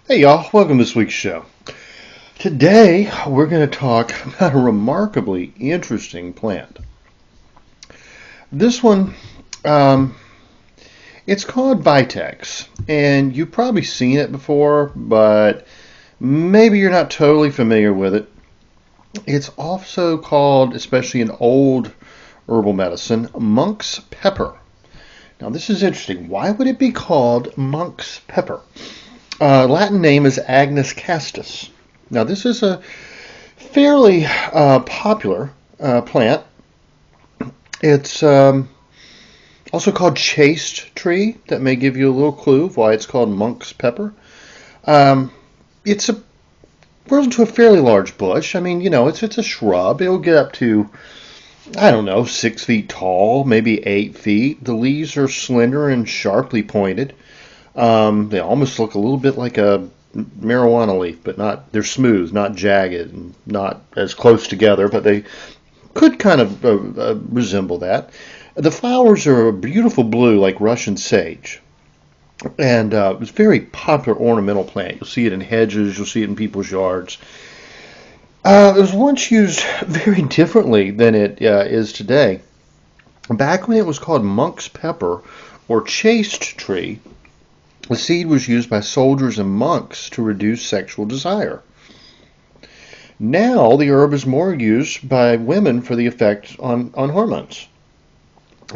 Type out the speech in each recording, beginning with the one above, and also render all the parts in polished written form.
Hey y'all, welcome to this week's show. Today we're going to talk about a remarkably interesting plant. This one, it's called Vitex, and you've probably seen it before, but maybe you're not totally familiar with it. It's also called, especially in old herbal medicine, monk's pepper. Now this is interesting. Why would it be called monk's pepper? Latin name is agnus castus. Now this is a fairly popular plant. It's also called chaste tree. That may give you a little clue of why it's called monk's pepper. It's grows into a fairly large bush. I mean, it's a shrub. It'll get up to, 6 feet tall, maybe 8 feet. The leaves are slender and sharply pointed. They almost look a little bit like a marijuana leaf, but they're smooth, not jagged, and not as close together, but they could kind of resemble that. The flowers are a beautiful blue, like Russian sage. And it's a very popular ornamental plant. You'll see it in hedges, you'll see it in people's yards. It was once used very differently than it is today. Back when it was called monk's pepper or chaste tree, the seed was used by soldiers and monks to reduce sexual desire. Now the herb is more used by women for the effect on hormones.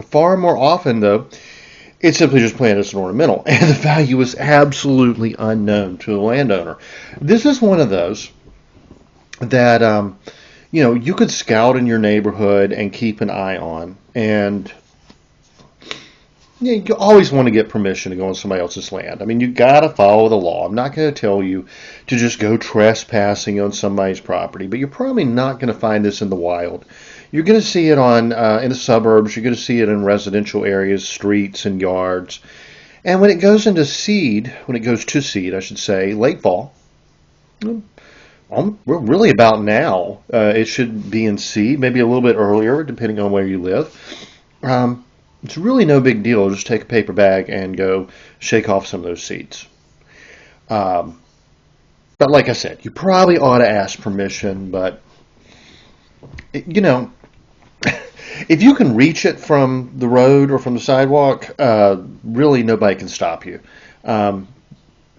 Far more often, though, it's simply just planted as an ornamental, and the value is absolutely unknown to the landowner. This is one of those that you could scout in your neighborhood and keep an eye on, and you always want to get permission to go on somebody else's land. I mean, you got to follow the law. I'm not going to tell you to just go trespassing on somebody's property, but you're probably not going to find this in the wild. You're going to see it in the suburbs. You're going to see it in residential areas, streets, and yards. And when it goes to seed, I should say, late fall, we're really about now. It should be in seed, maybe a little bit earlier, depending on where you live. It's really no big deal. Just take a paper bag and go shake off some of those seeds. But like I said, you probably ought to ask permission, but, if you can reach it from the road or from the sidewalk, really nobody can stop you.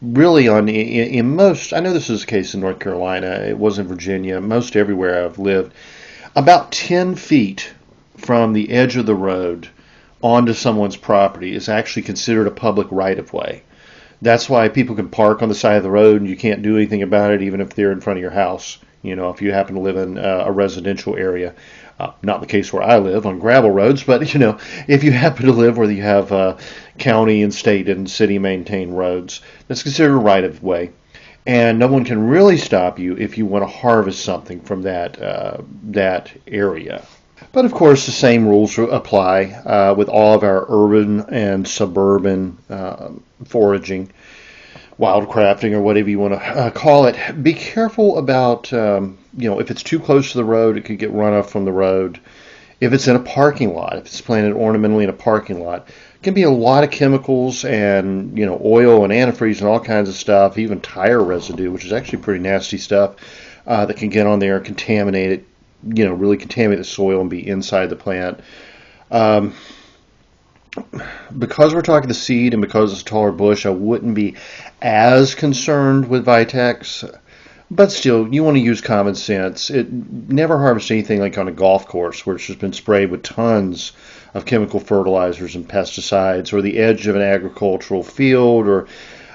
Really, in most, I know this is the case in North Carolina, it was in Virginia, most everywhere I've lived, about 10 feet from the edge of the road onto someone's property is actually considered a public right-of-way. That's why people can park on the side of the road and you can't do anything about it even if they're in front of your house. If you happen to live in a residential area. Not the case where I live on gravel roads, but if you happen to live where you have county and state and city maintained roads, that's considered a right-of-way. And no one can really stop you if you want to harvest something from that area. But of course, the same rules apply with all of our urban and suburban foraging. wildcrafting or whatever you want to call it. Be careful about, if it's too close to the road, it could get runoff from the road. If it's in a parking lot, if it's planted ornamentally in a parking lot, it can be a lot of chemicals and, oil and antifreeze and all kinds of stuff, even tire residue, which is actually pretty nasty stuff that can get on there and contaminate it, really contaminate the soil and be inside the plant. Because we're talking the seed and because it's a taller bush, I wouldn't be as concerned with Vitex. But still, you want to use common sense. Never harvest anything like on a golf course where it's just been sprayed with tons of chemical fertilizers and pesticides, or the edge of an agricultural field, or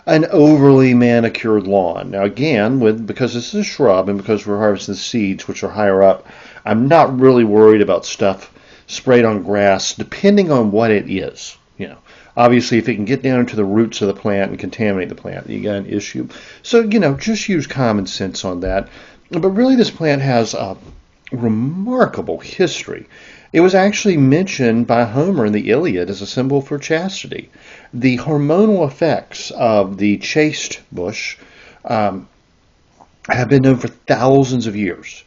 an overly manicured lawn. Now again, because this is a shrub and because we're harvesting the seeds, which are higher up, I'm not really worried about stuff sprayed on grass, depending on what it is. Obviously, if it can get down into the roots of the plant and contaminate the plant, you got an issue. So, just use common sense on that. But really, this plant has a remarkable history. It was actually mentioned by Homer in the Iliad as a symbol for chastity. The hormonal effects of the chaste bush have been known for thousands of years.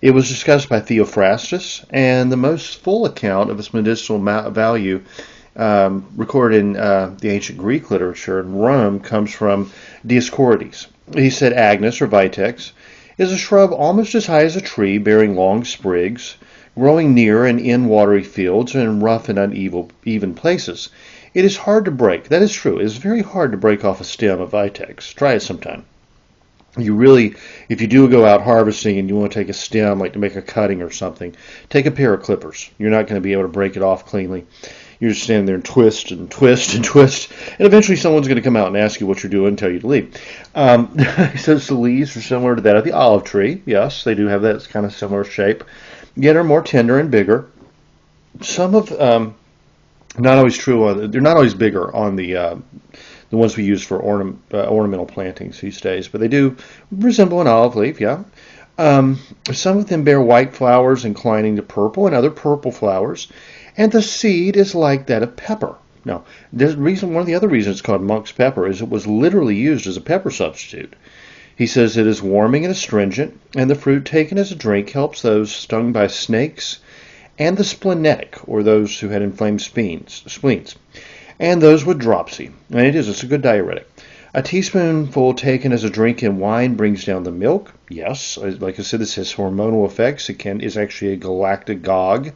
It was discussed by Theophrastus, and the most full account of its medicinal value recorded in the ancient Greek literature in Rome comes from Dioscorides. He said agnus, or vitex, is a shrub almost as high as a tree, bearing long sprigs, growing near and in watery fields and in rough and uneven places. It is hard to break. That is true. It is very hard to break off a stem of vitex. Try it sometime. If you do go out harvesting and you want to take a stem, like to make a cutting or something, take a pair of clippers. You're not going to be able to break it off cleanly. You're just standing there and twist and twist and twist, and eventually someone's going to come out and ask you what you're doing and tell you to leave. So the leaves are similar to that of the olive tree. Yes, they do have that kind of similar shape, yet are more tender and bigger. Some of not always true. They're not always bigger on the ones we use for ornamental plantings these days, but they do resemble an olive leaf. Yeah. Some of them bear white flowers inclining to purple and other purple flowers. And the seed is like that of pepper. Now, one of the other reasons it's called monk's pepper is it was literally used as a pepper substitute. He says it is warming and astringent, and the fruit taken as a drink helps those stung by snakes and the splenetic, or those who had inflamed spleens, and those with dropsy. And it's a good diuretic. A teaspoonful taken as a drink in wine brings down the milk. Yes, like I said, this has hormonal effects. It is actually a galactagogue.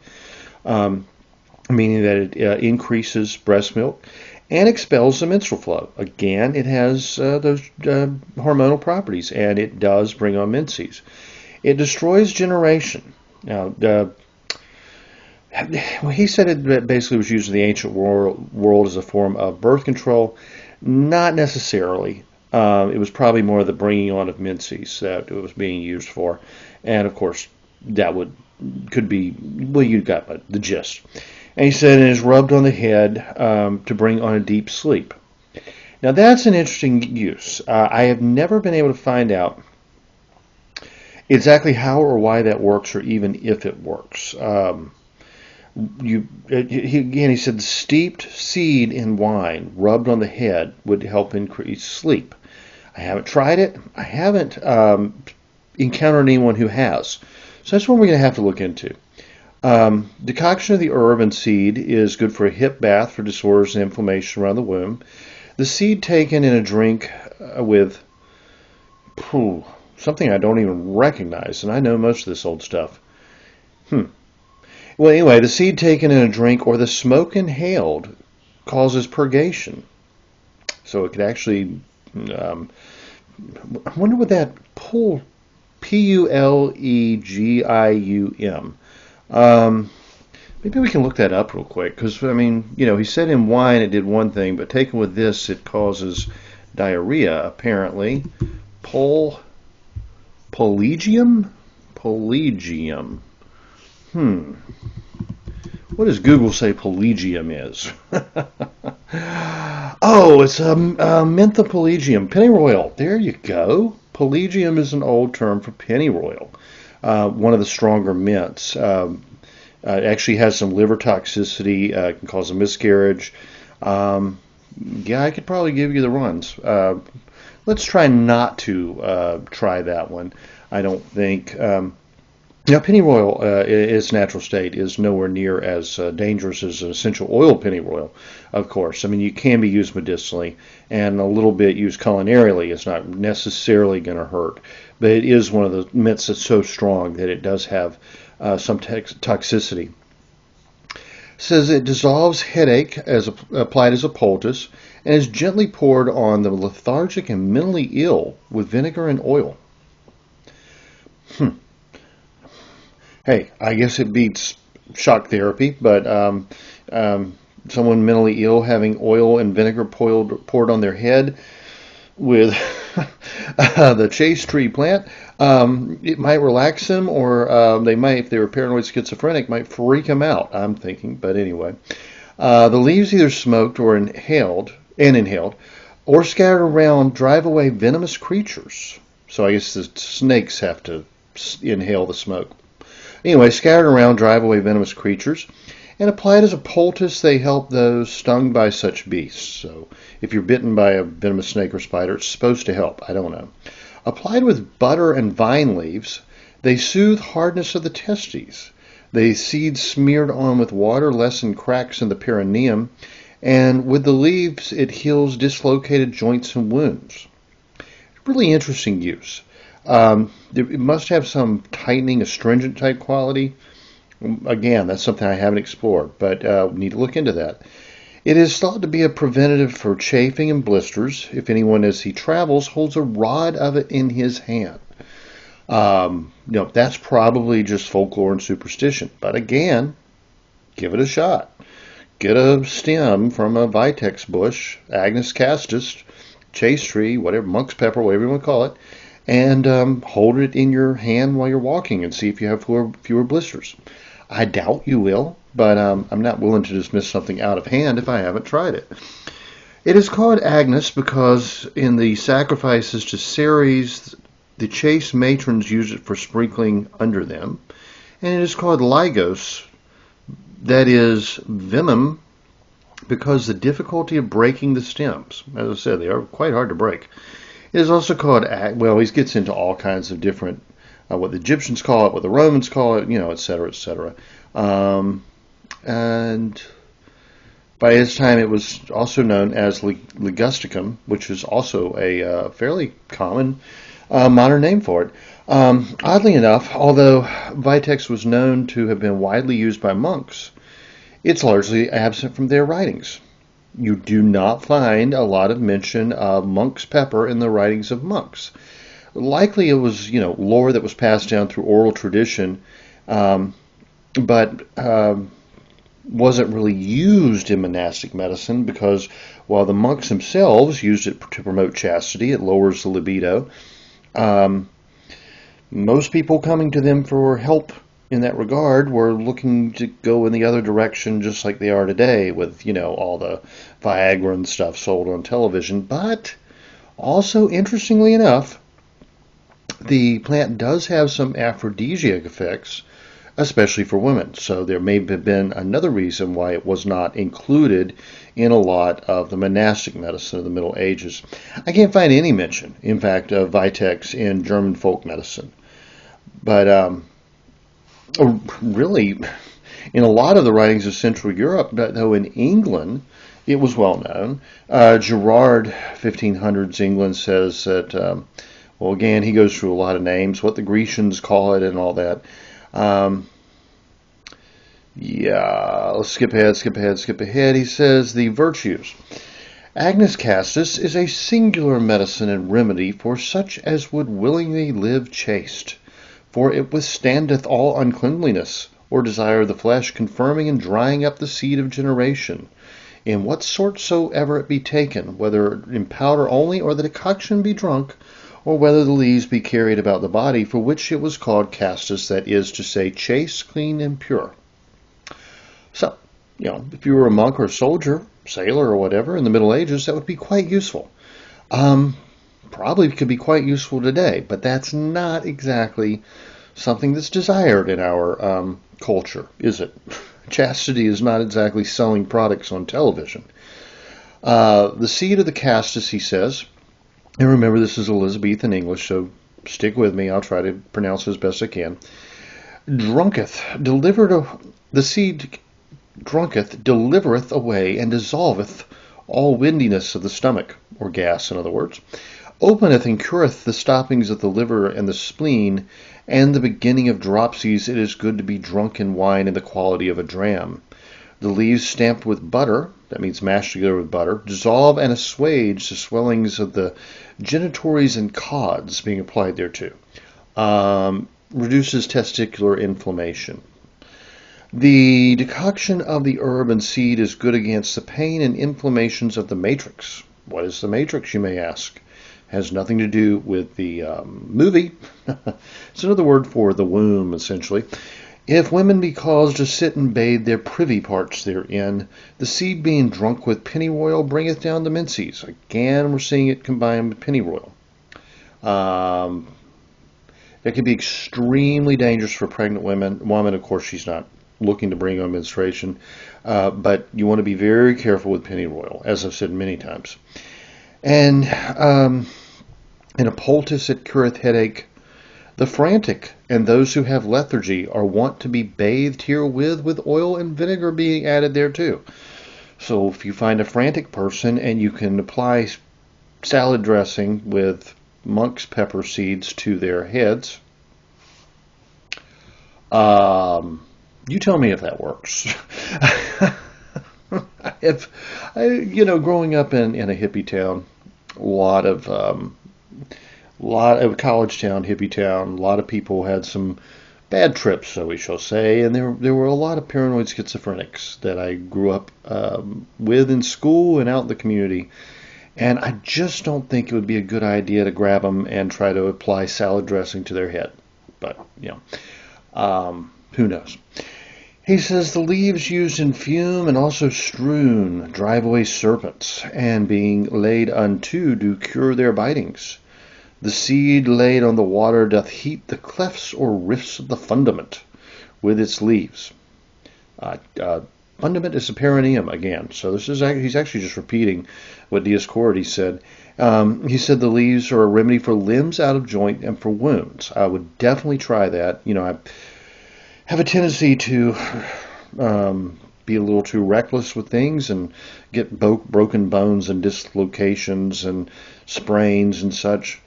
Meaning that it increases breast milk and expels the menstrual flow. Again, it has those hormonal properties, and it does bring on menses. It destroys generation. Now, he said it basically was used in the ancient world as a form of birth control. Not necessarily. It was probably more the bringing on of menses that it was being used for. And, of course, that could be, well, you got the gist. And he said it is rubbed on the head to bring on a deep sleep. Now that's an interesting use. I have never been able to find out exactly how or why that works, or even if it works. He said the steeped seed in wine rubbed on the head would help increase sleep. I haven't tried it. I haven't encountered anyone who has. So that's one we're going to have to look into. Decoction of the herb and seed is good for a hip bath for disorders and inflammation around the womb. The seed taken in a drink with something I don't even recognize, and I know most of this old stuff. Well, anyway, the seed taken in a drink or the smoke inhaled causes purgation. So it could actually, I wonder what that Pulegium. Maybe we can look that up real quick, because he said in wine it did one thing, but taken with this it causes diarrhea apparently. Pulegium. What does Google say Pulegium is? Oh, it's Menthopulegium, pennyroyal. There you go. Pulegium is an old term for pennyroyal. One of the stronger mints. It actually has some liver toxicity, can cause a miscarriage. I could probably give you the runs. let's try not to try that one. I don't think. Now, pennyroyal in its natural state is nowhere near as dangerous as an essential oil pennyroyal, of course. I mean, you can be used medicinally, and a little bit used culinarily is not necessarily going to hurt. But it is one of the mints that's so strong that it does have some toxicity. It says it dissolves headache as applied as a poultice and is gently poured on the lethargic and mentally ill with vinegar and oil. Hey, I guess it beats shock therapy, but someone mentally ill having oil and vinegar poured on their head with the chaste tree plant, it might relax them, or they might, if they were paranoid schizophrenic, might freak them out, I'm thinking. But anyway, the leaves either smoked or inhaled, or scattered around drive away venomous creatures. So I guess the snakes have to inhale the smoke. Anyway, scattered around drive away venomous creatures, and applied as a poultice, they help those stung by such beasts. So if you're bitten by a venomous snake or spider, it's supposed to help. I don't know. Applied with butter and vine leaves, they soothe hardness of the testes. The seeds smeared on with water lessen cracks in the perineum, and with the leaves, it heals dislocated joints and wounds. Really interesting use. It must have some tightening, astringent type quality. Again, that's something I haven't explored, but need to look into that. It is thought to be a preventative for chafing and blisters if anyone, as he travels, holds a rod of it in his hand. That's probably just folklore and superstition. But again, give it a shot. Get a stem from a Vitex bush, agnus, castus, chaste tree, whatever, monk's pepper, whatever you want to call it, and hold it in your hand while you're walking and see if you have fewer blisters. I doubt you will, but I'm not willing to dismiss something out of hand if I haven't tried it. It is called agnus because in the sacrifices to Ceres, the chaste matrons use it for sprinkling under them. And it is called ligos, that is vimum, because the difficulty of breaking the stems. As I said, they are quite hard to break. It is also called, well, he gets into all kinds of different, what the Egyptians call it, what the Romans call it, et cetera, et cetera. And by his time, it was also known as ligusticum, which is also a fairly common modern name for it. Oddly enough, although Vitex was known to have been widely used by monks, it's largely absent from their writings. You do not find a lot of mention of monk's pepper in the writings of monks. Likely it was, lore that was passed down through oral tradition, but wasn't really used in monastic medicine because while the monks themselves used it to promote chastity, it lowers the libido. Most people coming to them for help in that regard were looking to go in the other direction just like they are today with, all the Viagra and stuff sold on television. But also, interestingly enough, the plant does have some aphrodisiac effects, especially for women. So there may have been another reason why it was not included in a lot of the monastic medicine of the Middle Ages. I can't find any mention, in fact, of Vitex in German folk medicine. But really, in a lot of the writings of Central Europe, though in England, it was well known. Gerard, 1500s England, says that, again, he goes through a lot of names, what the Grecians call it and all that. Let's skip ahead. He says the virtues. Agnus castus is a singular medicine and remedy for such as would willingly live chaste. For it withstandeth all uncleanliness, or desire of the flesh, confirming and drying up the seed of generation, in what sort soever it be taken, whether in powder only, or the decoction be drunk, or whether the leaves be carried about the body, for which it was called castus, that is to say, chaste, clean, and pure. So, if you were a monk or a soldier, sailor, or whatever in the Middle Ages, that would be quite useful. Probably could be quite useful today, but that's not exactly something that's desired in our culture, is it? Chastity is not exactly selling products on television. The seed of the castus, he says, And remember, this is Elizabethan English, so stick with me. I'll try to pronounce it as best I can. Drunketh, the seed drunketh, delivereth away, and dissolveth all windiness of the stomach, or gas, in other words. Openeth and cureth the stoppings of the liver and the spleen, and the beginning of dropsies. It is good to be drunk in wine in the quality of a dram. The leaves stamped with butter, that means mashed together with butter, dissolve and assuage the swellings of the genitories and cods being applied thereto. Reduces testicular inflammation. The decoction of the herb and seed is good against the pain and inflammations of the matrix. What is the matrix, you may ask? Has nothing to do with the movie. It's another word for the womb, essentially. If women be caused to sit and bathe their privy parts therein, the seed being drunk with pennyroyal bringeth down the menses. Again, we're seeing it combined with pennyroyal. It can be extremely dangerous for pregnant women. Of course, she's not looking to bring on menstruation, but you want to be very careful with pennyroyal, as I've said many times. And in a poultice it cureth headache. The frantic and those who have lethargy are wont to be bathed herewith, with oil and vinegar being added thereto. So if you find a frantic person and you can apply salad dressing with monk's pepper seeds to their heads, you tell me if that works. Growing up in a hippie town, a lot of college town, hippie town, a lot of people had some bad trips, so we shall say, and there were a lot of paranoid schizophrenics that I grew up with in school and out in the community. And I just don't think it would be a good idea to grab them and try to apply salad dressing to their head. But, who knows? He says, the leaves used in fume and also strewn drive away serpents, and being laid unto do cure their bitings. The seed laid on the water doth heat the clefts or rifts of the fundament with its leaves. Fundament is a perineum again, so he's actually just repeating what Dioscorides said. He said the leaves are a remedy for limbs out of joint and for wounds. I would definitely try that. I have a tendency to be a little too reckless with things and get broken bones and dislocations and sprains and such.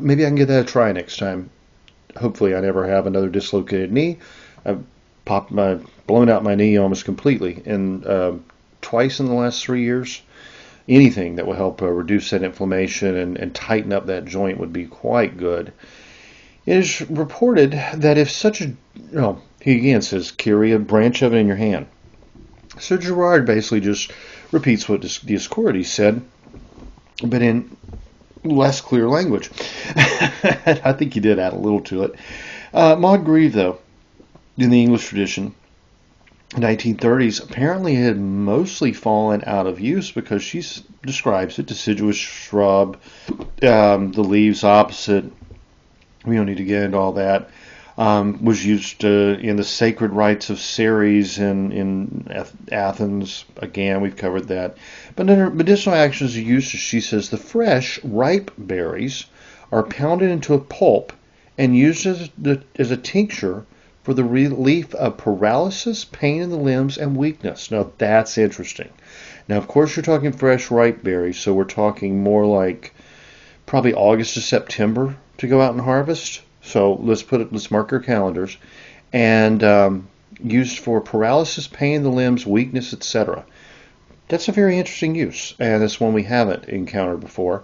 Maybe I can give that a try next time. Hopefully I never have another dislocated knee. I've blown out my knee almost completely, and twice in the last 3 years. Anything that will help reduce that inflammation and tighten up that joint would be quite good. It is reported that if he again says, carry a branch of it in your hand. So Gerard basically just repeats what Dioscorides said, but in less clear language. I think he did add a little to it. Maud Grieve, though, in the English tradition, 1930s, apparently had mostly fallen out of use because she describes it, deciduous shrub, the leaves opposite. We don't need to get into all that. Was used in the sacred rites of Ceres in Athens. Again, we've covered that. But in her medicinal actions are used, she says, the fresh, ripe berries are pounded into a pulp and used as a tincture for the relief of paralysis, pain in the limbs, and weakness. Now, that's interesting. Now, of course, you're talking fresh, ripe berries, so we're talking more like probably August to September to go out and harvest. So let's mark our calendars. And used for paralysis, pain in the limbs, weakness, etc. That's a very interesting use, and it's one we haven't encountered before.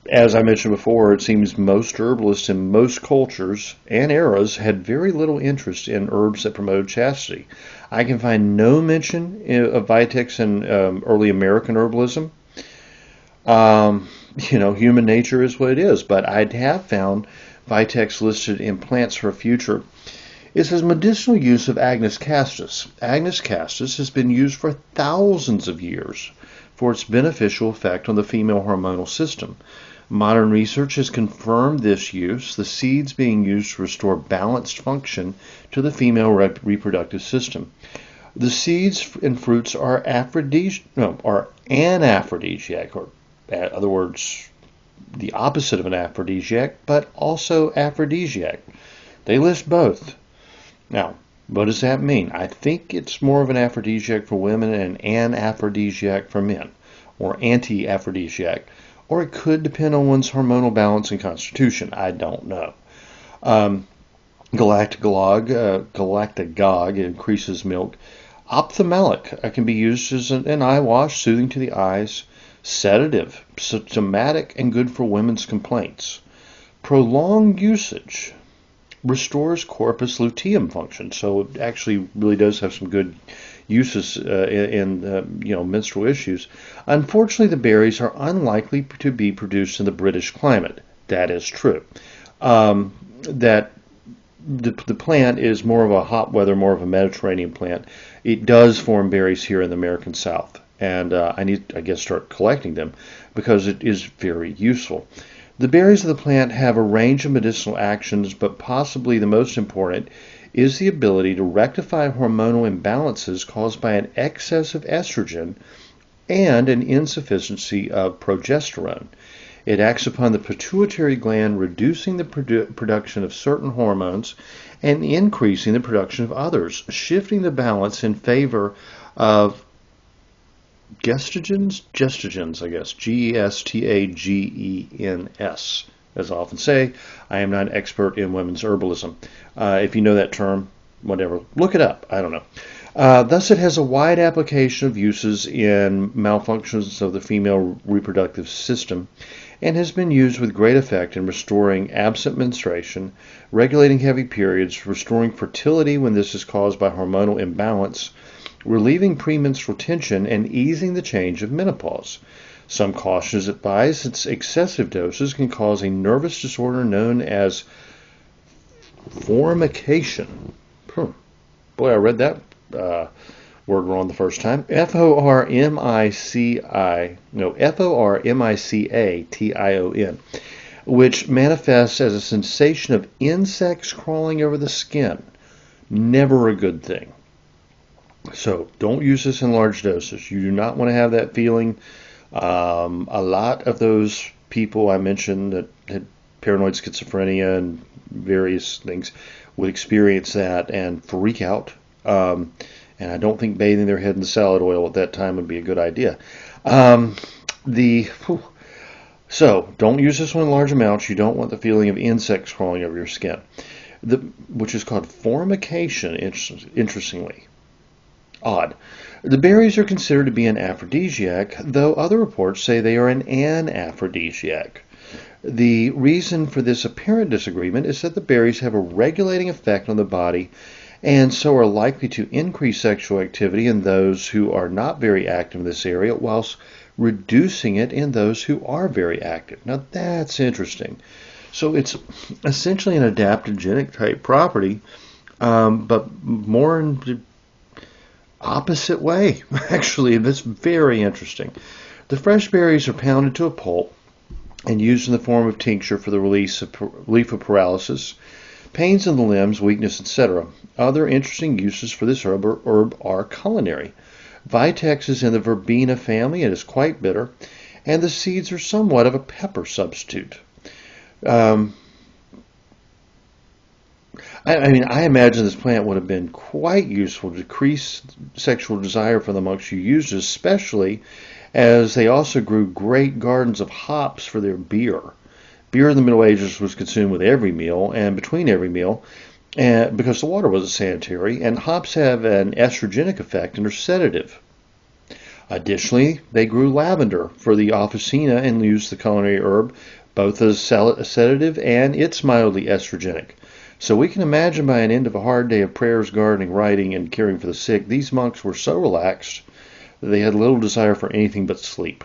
As I mentioned before, it seems most herbalists in most cultures and eras had very little interest in herbs that promoted chastity. I can find no mention of Vitex in early American herbalism. Human nature is what it is, but I have found Vitex listed in Plants for a Future. It says medicinal use of agnus castus. Agnus castus has been used for thousands of years for its beneficial effect on the female hormonal system. Modern research has confirmed this use, the seeds being used to restore balanced function to the female reproductive system. The seeds and fruits are are an aphrodisiac, or in other words, the opposite of an aphrodisiac, but also aphrodisiac. They list both. Now, what does that mean? I think it's more of an aphrodisiac for women and an aphrodisiac for men, or anti-aphrodisiac, or it could depend on one's hormonal balance and constitution. I don't know. Galactagogue increases milk. Ophthalmic can be used as an eye wash, soothing to the eyes. Sedative, symptomatic, and good for women's complaints. Prolonged usage restores corpus luteum function, so it actually really does have some good uses in menstrual issues. Unfortunately, the berries are unlikely to be produced in the British climate. That is true. That the plant is more of a hot weather, more of a Mediterranean plant. It does form berries here in the American South, and I guess, start collecting them because it is very useful. The berries of the plant have a range of medicinal actions, but possibly the most important is the ability to rectify hormonal imbalances caused by an excess of estrogen and an insufficiency of progesterone. It acts upon the pituitary gland, reducing the production of certain hormones and increasing the production of others, shifting the balance in favor of gestogens, I guess, Gestagens, as I often say. I am not an expert in women's herbalism. If you know that term, whatever, look it up. I don't know. Thus, it has a wide application of uses in malfunctions of the female reproductive system and has been used with great effect in restoring absent menstruation, regulating heavy periods, restoring fertility when this is caused by hormonal imbalance, relieving premenstrual tension, and easing the change of menopause. Some caution is advised since excessive doses can cause a nervous disorder known as formication. Boy, I read that word wrong the first time. Formication, which manifests as a sensation of insects crawling over the skin. Never a good thing. So don't use this in large doses. You do not want to have that feeling. A lot of those people I mentioned that had paranoid schizophrenia and various things would experience that and freak out. And I don't think bathing their head in salad oil at that time would be a good idea. So don't use this one in large amounts. You don't want the feeling of insects crawling over your skin, which is called formication, interestingly. Odd. The berries are considered to be an aphrodisiac, though other reports say they are an aphrodisiac. The reason for this apparent disagreement is that the berries have a regulating effect on the body and so are likely to increase sexual activity in those who are not very active in this area, whilst reducing it in those who are very active. Now that's interesting. So it's essentially an adaptogenic type property, but more in the opposite way, actually. That's very interesting. The fresh berries are pounded to a pulp and used in the form of tincture for the relief of paralysis, pains in the limbs, weakness, etc. Other interesting uses for this herb are culinary. Vitex is in the verbena family and is quite bitter, and the seeds are somewhat of a pepper substitute. I imagine this plant would have been quite useful to decrease sexual desire for the monks who used it, especially as they also grew great gardens of hops for their beer. Beer in the Middle Ages was consumed with every meal and between every meal because the water wasn't sanitary, and hops have an estrogenic effect and are sedative. Additionally, they grew lavender for the officina and used the culinary herb both as a sedative and it's mildly estrogenic. So we can imagine by an end of a hard day of prayers, gardening, writing, and caring for the sick, these monks were so relaxed that they had little desire for anything but sleep.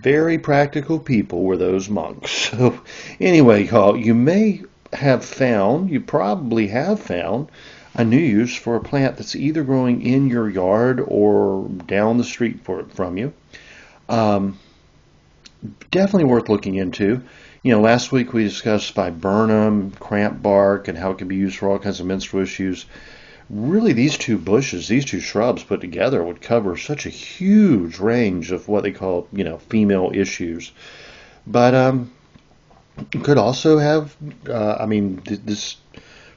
Very practical people were those monks. So anyway, y'all, you probably have found a new use for a plant that's either growing in your yard or down the street from you. Definitely worth looking into. Last week we discussed viburnum, cramp bark, and how it can be used for all kinds of menstrual issues. really these two bushes, these two shrubs put together would cover such a huge range of what they call, female issues. But you could also have, this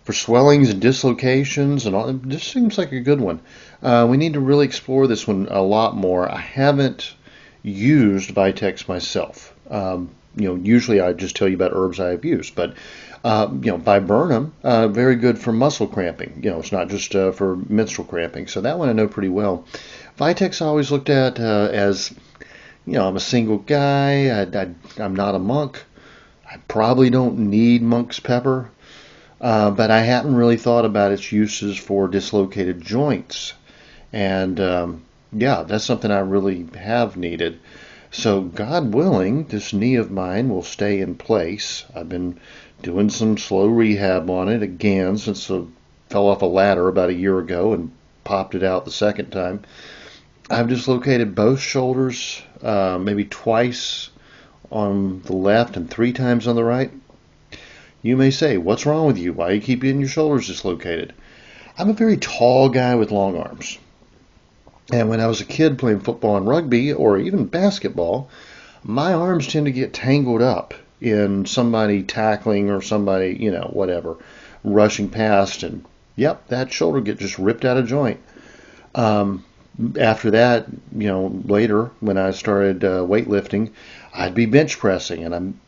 for swellings and dislocations and all. This seems like a good one. We need to really explore this one a lot more. I haven't used Vitex myself. Usually I just tell you about herbs I have used, but viburnum, very good for muscle cramping. It's not just for menstrual cramping. So that one I know pretty well. Vitex I always looked at as, I'm a single guy. I'm not a monk. I probably don't need monk's pepper, but I hadn't really thought about its uses for dislocated joints. And that's something I really have needed. So God willing, this knee of mine will stay in place. I've been doing some slow rehab on it again since I fell off a ladder about a year ago and popped it out the second time. I've dislocated both shoulders, maybe twice on the left and 3 times on the right. You may say, what's wrong with you? Why do you keep getting your shoulders dislocated? I'm a very tall guy with long arms. And when I was a kid playing football and rugby or even basketball, my arms tend to get tangled up in somebody tackling or somebody, whatever, rushing past. And, that shoulder get just ripped out of joint. After that, later when I started weightlifting, I'd be bench pressing. And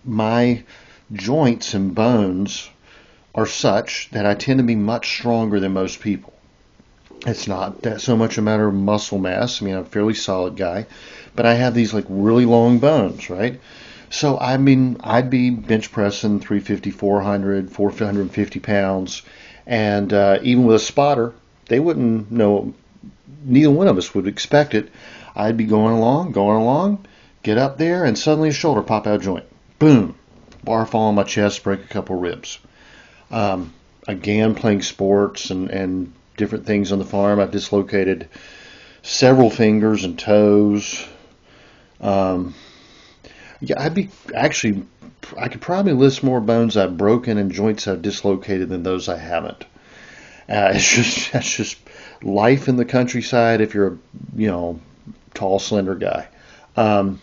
my joints and bones are such that I tend to be much stronger than most people. It's not that so much a matter of muscle mass. I'm a fairly solid guy, but I have these like really long bones, right? So I'd be bench pressing 350, 400, 450 pounds, and even with a spotter, they wouldn't know. Neither one of us would expect it. I'd be going along, get up there, and suddenly a shoulder pop out of joint. Boom, bar fall on my chest, break a couple ribs. Again, playing sports and different things on the farm, I've dislocated several fingers and toes. I could probably list more bones I've broken and joints I've dislocated than those I haven't. That's just life in the countryside if you're a, tall, slender guy. I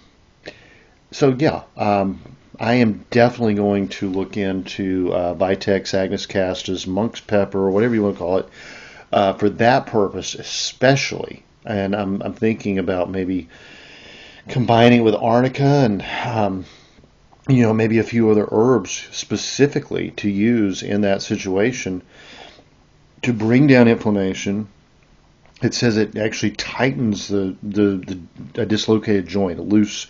am definitely going to look into Vitex, agnus, castus, monk's pepper, or whatever you want to call it, for that purpose especially. And I'm thinking about maybe combining it with arnica and maybe a few other herbs specifically to use in that situation to bring down inflammation. It says it actually tightens a dislocated joint, a loose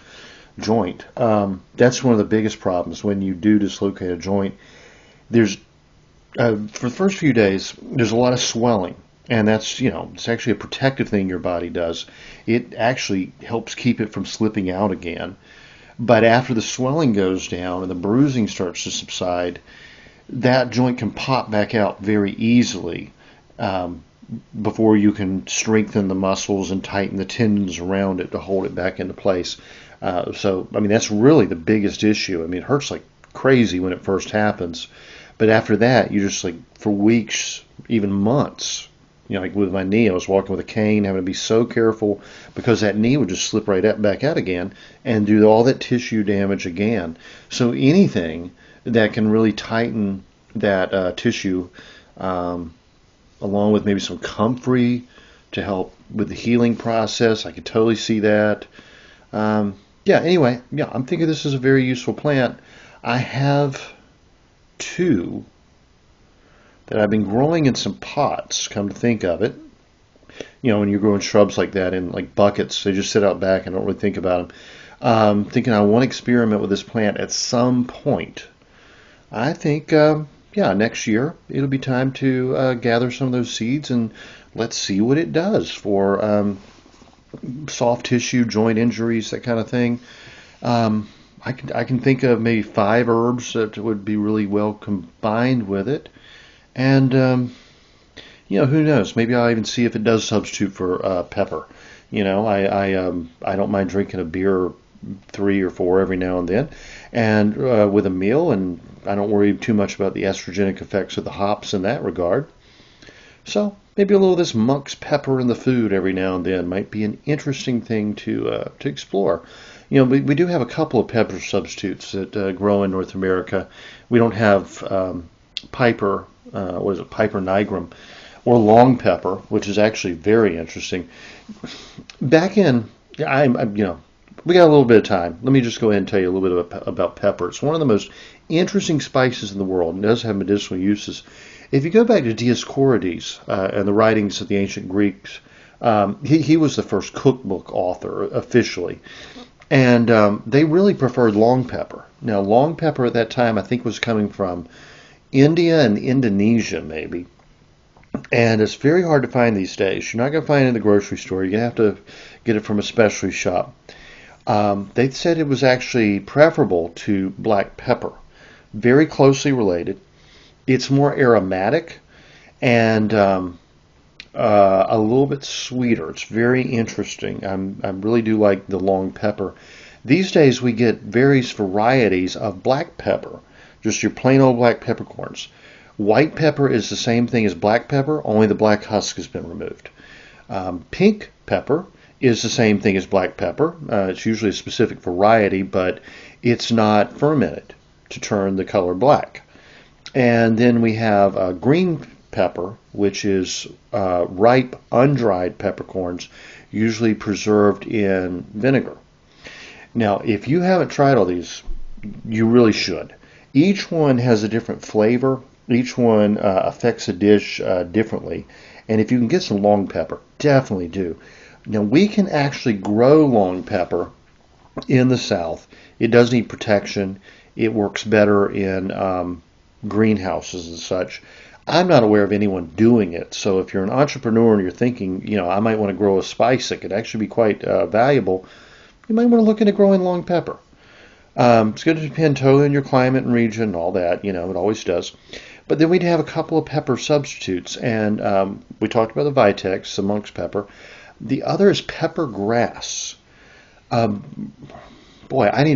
joint. That's one of the biggest problems when you do dislocate a joint. There's for the first few days, there's a lot of swelling, and that's it's actually a protective thing your body does. It actually helps keep it from slipping out again. But after the swelling goes down and the bruising starts to subside, that joint can pop back out very easily before you can strengthen the muscles and tighten the tendons around it to hold it back into place. That's really the biggest issue. It hurts like crazy when it first happens, but after that, you just for weeks, even months. Like with my knee, I was walking with a cane, having to be so careful because that knee would just slip right back out again and do all that tissue damage again. So anything that can really tighten that tissue, along with maybe some comfrey to help with the healing process, I could totally see that. I'm thinking this is a very useful plant. I have 2 that I've been growing in some pots, come to think of it. When you're growing shrubs like that in buckets, they just sit out back and don't really think about them. Thinking I want to experiment with this plant at some point. I think, next year it'll be time to gather some of those seeds and let's see what it does for soft tissue, joint injuries, that kind of thing. I can think of maybe 5 herbs that would be really well combined with it. And, who knows? Maybe I'll even see if it does substitute for pepper. I don't mind drinking a beer 3 or 4 every now and then, and with a meal, and I don't worry too much about the estrogenic effects of the hops in that regard. So maybe a little of this monk's pepper in the food every now and then might be an interesting thing to explore. We do have a couple of pepper substitutes that grow in North America. We don't have Piper, what is it, Piper nigrum, or long pepper, which is actually very interesting. Back in, we got a little bit of time. Let me just go ahead and tell you a little bit about pepper. It's one of the most interesting spices in the world, and does have medicinal uses. If you go back to Dioscorides and the writings of the ancient Greeks, he was the first cookbook author officially, and they really preferred long pepper. Now, long pepper at that time, I think, was coming from India and Indonesia, maybe. And it's very hard to find these days. You're not going to find it in the grocery store. You're going to have to get it from a specialty shop. They said it was actually preferable to black pepper. Very closely related. It's more aromatic and a little bit sweeter. It's very interesting. I really do like the long pepper. These days we get various varieties of black pepper, just your plain old black peppercorns. White pepper is the same thing as black pepper, only the black husk has been removed. Pink pepper is the same thing as black pepper. It's usually a specific variety, but it's not fermented to turn the color black. And then we have green pepper, which is ripe, undried peppercorns, usually preserved in vinegar. Now, if you haven't tried all these, you really should. Each one has a different flavor. Each one affects a dish differently. And if you can get some long pepper, definitely do. Now, we can actually grow long pepper in the South. It does need protection. It works better in greenhouses and such. I'm not aware of anyone doing it. So if you're an entrepreneur and you're thinking, I might want to grow a spice that could actually be quite valuable, you might want to look into growing long pepper. It's going to depend totally on your climate and region and all that. It always does. But then we'd have a couple of pepper substitutes. And we talked about the Vitex, the monk's pepper. The other is pepper grass. Boy, I do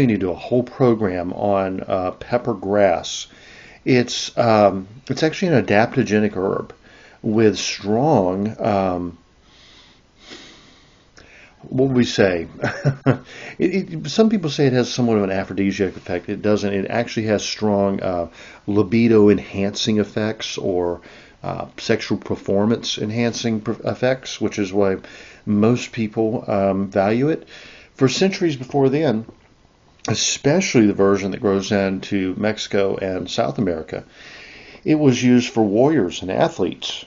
need to do a whole program on pepper grass. It's actually an adaptogenic herb with strong, what would we say? Some people say it has somewhat of an aphrodisiac effect. It doesn't. It actually has strong libido enhancing effects or sexual performance enhancing effects, which is why most people value it. For centuries before then, especially the version that grows down to Mexico and South America, it was used for warriors and athletes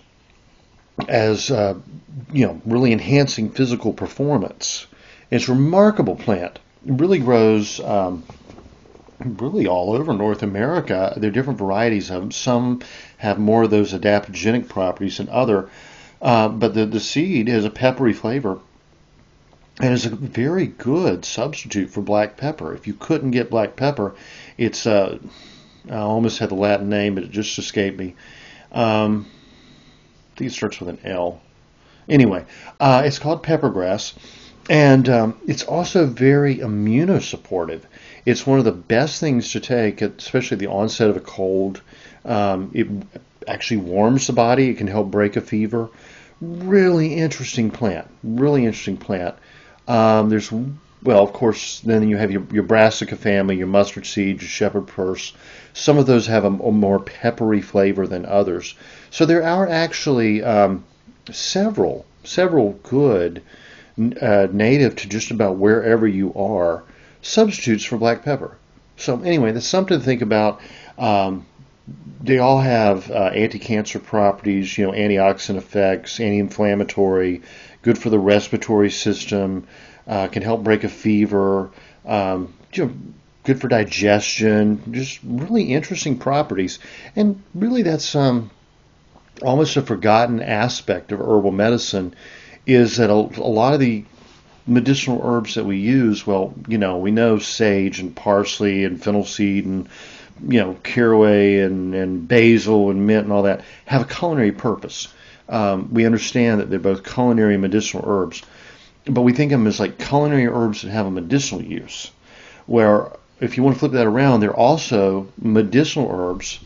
as really enhancing physical performance. It's a remarkable plant. It really grows really all over North America. There are different varieties of them. Some have more of those adaptogenic properties than other, but the seed has a peppery flavor and is a very good substitute for black pepper. If you couldn't get black pepper, it's I almost had the Latin name, but it just escaped me. I think it starts with an L. Anyway, it's called peppergrass, and it's also very immunosupportive. It's one of the best things to take, especially at the onset of a cold. It actually warms the body. It can help break a fever. Really interesting plant. Really interesting plant. Of course, then you have your brassica family, your mustard seed, your shepherd purse. Some of those have a more peppery flavor than others. So there are actually several good native to just about wherever you are substitutes for black pepper. So anyway, that's something to think about. They all have anti-cancer properties, antioxidant effects, anti-inflammatory, good for the respiratory system, can help break a fever, good for digestion, just really interesting properties. And really that's almost a forgotten aspect of herbal medicine, is that a lot of the medicinal herbs that we use, we know sage and parsley and fennel seed and caraway and basil and mint and all that have a culinary purpose. We understand that they're both culinary and medicinal herbs, but we think of them as like culinary herbs that have a medicinal use, where if you want to flip that around, they're also medicinal herbs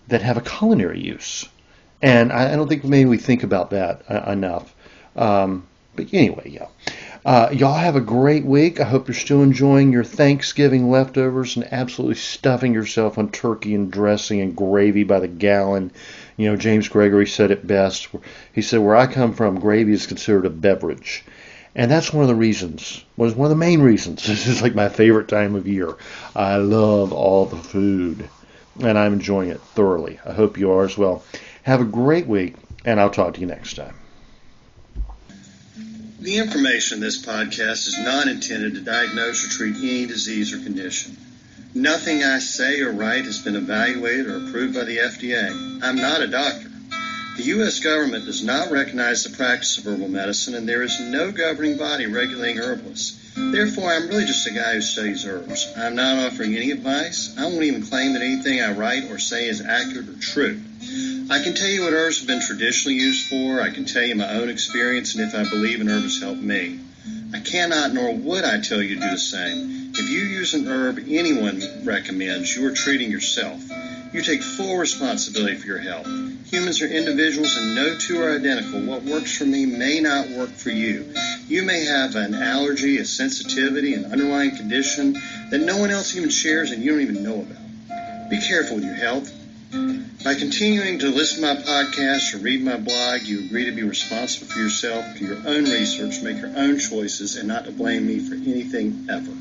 that have a culinary use. And I don't think maybe we think about that enough. But anyway, yeah. Y'all have a great week. I hope you're still enjoying your Thanksgiving leftovers and absolutely stuffing yourself on turkey and dressing and gravy by the gallon. You know, James Gregory said it best. He said, where I come from, gravy is considered a beverage. And that's one of the reasons, one of the main reasons. This is like my favorite time of year. I love all the food, and I'm enjoying it thoroughly. I hope you are as well. Have a great week, and I'll talk to you next time. The information in this podcast is not intended to diagnose or treat any disease or condition. Nothing I say or write has been evaluated or approved by the FDA. I'm not a doctor. The U.S. government does not recognize the practice of herbal medicine, and there is no governing body regulating herbalists. Therefore, I'm really just a guy who studies herbs. I'm not offering any advice. I won't even claim that anything I write or say is accurate or true. I can tell you what herbs have been traditionally used for. I can tell you my own experience and if I believe an herb has helped me. I cannot nor would I tell you to do the same. If you use an herb anyone recommends, you are treating yourself. You take full responsibility for your health. Humans are individuals and no two are identical. What works for me may not work for you. You may have an allergy, a sensitivity, an underlying condition that no one else even shares and you don't even know about. Be careful with your health. By continuing to listen to my podcast or read my blog, you agree to be responsible for yourself, do your own research, make your own choices, and not to blame me for anything ever.